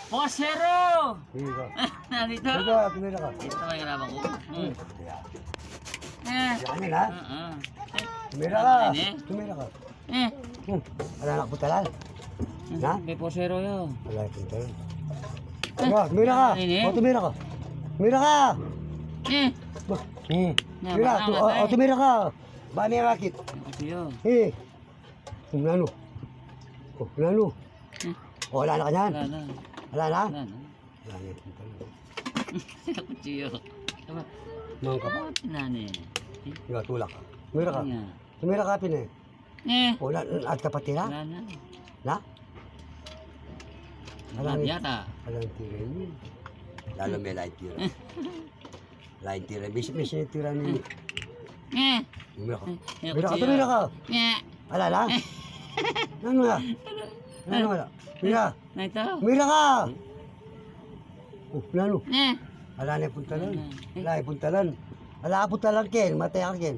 Posero! Sige ka. Nandito. Sige, tumira ka. Ito may kalaban ko. Kaya. Eh. Yan ha. Tumira ka. Tumira ka. Eh. Wala na putalan. Na? May posero yun. Wala na putalan. Sige, tumira ka. O, tumira ka. Tumira ka. Eh. Tumira. O, tumira ka. Ba may rakit? Ito yun. Eh. Nano? O, nano? O, wala na ka yan? Wala na. Wala na? Wala na. Wala na putalan. Kutsiyo. Tama. Mga ka ba? Nani. Sige, tulak ka. Tumira ka. Nga. Tumira ka, pin eh. Eh. O, at ka patira? Wala na. Na? Wala yata. Walang tira yun. Lalo may light tira. Light tira. Bisip-bisip yung tira ni... Eh. Tumira ka. Tumira ka. Eh. Wala na? Ano nga? Ano nga? Tumira. Na ito. Tumira ka! Oh, ano? Eh. Wala na yung puntalan. Wala yung puntalan. Wala ka puntalan, Ken. Matay ka, Ken.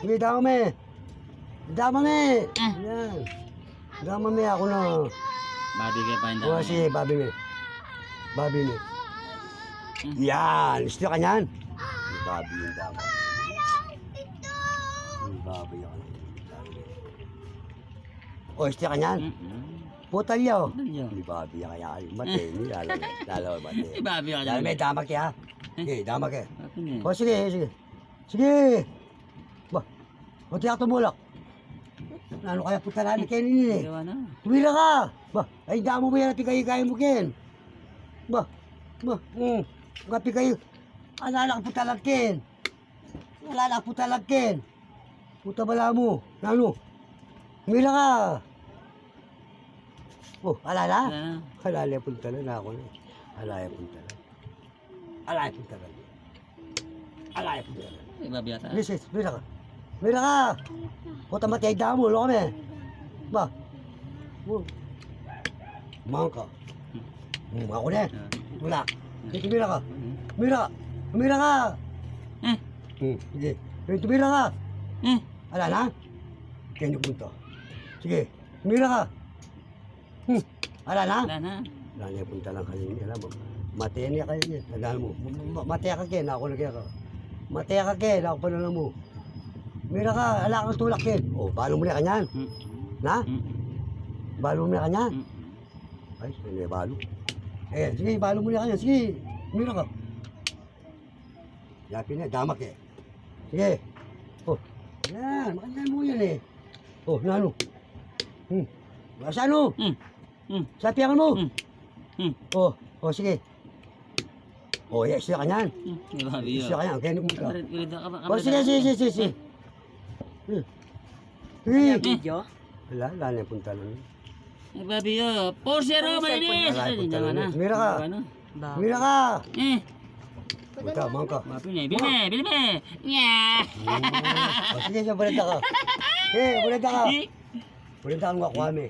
Hindi, dama me. Dama me. Yan. Dama me ako na. Babi kayo pa yung O, si Babi me. Babi me. Yan. Gusto ka niyan? Yung Babi yung dama. Yung Babi yung o, gusto ka niyan? Putal yaw. Yung Babi yung kaya. Mati. Lalo mati. Babi ka Dahil may dama kaya. Sige, dama kaya. dyan. O, sige, sige. Sige! Ba, buti ako tumulak. Ano kaya putalan ni Ken ini? Gawa na. Tumira ka! Ba, ay damo mo yan at pikay mo, Ken. Ba, mga pikay. Alala ka putalan, Ken. Alala ka putalan, Ken. Puta bala mo. Ano? Tumira ka! Oh, alala? Wala na. Alala yung puntalan na ako na. Alala yung puntalan. Alala yung puntalan. Alala yung puntalan. Eh, babi yata. Yes, mira ka. Mira ka. Puta matay damo, lo kami. Ba. Mahal ka. Ako na. Wala. Dito mira ka. Mira ka. Mira ka. Sige. Dito mira ka. Ala na? Kaya nyo punta. Sige. Mira ka. Ala na? Wala na. Wala niya punta lang kanina. Alam mo. Matay niya kayo niya. Tandaan mo. Matay ka Ken. Ako na kaya ka. Matay ka Ken. Ako pa na lang mo. Mira ka. Ala kang tulak Ken. O, balo mo na kanyan. Na? Balo mo na kanyan. Ay, may balo. Eh, sige. Balo mo na kanyan. Sige. Mira ka. Yapin na. Damak eh. Sige. Oh. Yan. Makandaan mo yan eh. Oh, nano? Saan o? Sapiangan mo. Oh, oh, sige. Oh, yes, siya kanyan. Babi yun. Siya kanyan, kaya nung ka. Kamera ka ba? Oh, sige. Sige. Video? Wala na yung punta lang. Eh, babi yun. Posero, malinis. Wala yung punta lang. Mira ka. Mira ka. Punta, mahal ka. Babi na. Bili me. Nya. Oh, sige, siya, bulanda ka. Bulanda ka. Bulanda ka ng akwame.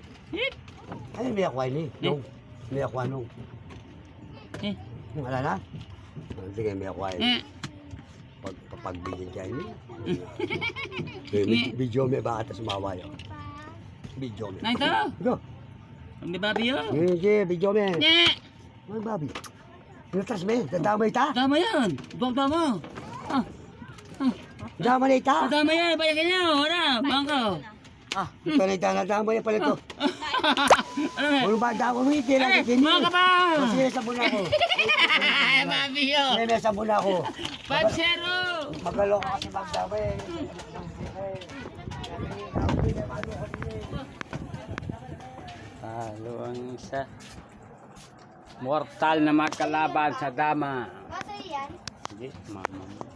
Ay, may akway ni. Nung. May akway nung. Wala na? Sige, may akway. Pagbigyan siya ini. Video may baka ta sumawa yun. Video may. Na ito. Go. May babi yun. Sige, video may. Nya. Ay, babi. Pinatras may. Dadamay ta? Tama yan. Buwag tama. Dadamay ta? Tama yan. Bayakin niyo. Wala. Bangko. Ito na ita. Dadamay pala ito. Ano nga? Kung ba dako mo iti lang kini. Mga ka pa. Sige, sabon ako. Babi yun. May sabon ako. Pansero. Magalo ka kasi magdamay. Talo ang isa. Mortal na magkalaban sa dama. Kaso yan? Hindi, mama mo.